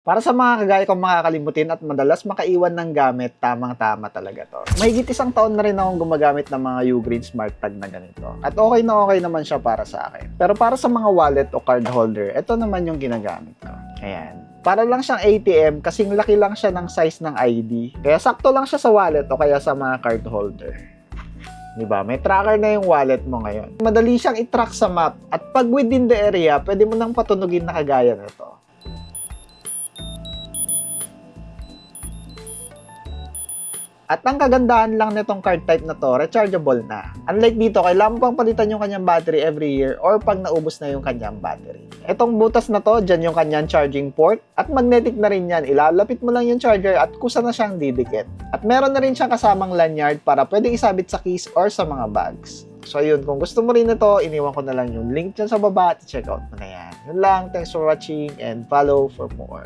Para sa mga kagaya kong makakalimutin at madalas makaiwan ng gamit, tamang-tama talaga to. Mahigit 1 taon na rin akong gumagamit ng mga Ugreen Smart Tag na ganito. At okay na okay naman siya para sa akin. Pero para sa mga wallet o card holder, ito naman yung ginagamit ko. Ayan. Para lang siyang ATM, kasing laki lang siya ng size ng ID. Kaya sakto lang siya sa wallet o kaya sa mga card holder. Diba? May tracker na yung wallet mo ngayon. Madali siyang i-track sa map. At pag within the area, pwede mo nang patunugin na kagaya nito. At ang kagandahan lang nitong card type na to, rechargeable na. Unlike dito, kailangan mo pang palitan yung kanyang battery every year or pag naubos na yung kanyang battery. Itong butas na to, dyan yung kanyang charging port at magnetic na rin yan. Ilalapit mo lang yung charger at kusa na siyang didikit. At meron na rin siyang kasamang lanyard para pwedeng isabit sa keys or sa mga bags. So yun, kung gusto mo rin ito, iniwan ko na lang yung link dyan sa baba at check out mo na yan. Yun lang, thanks for watching and follow for more.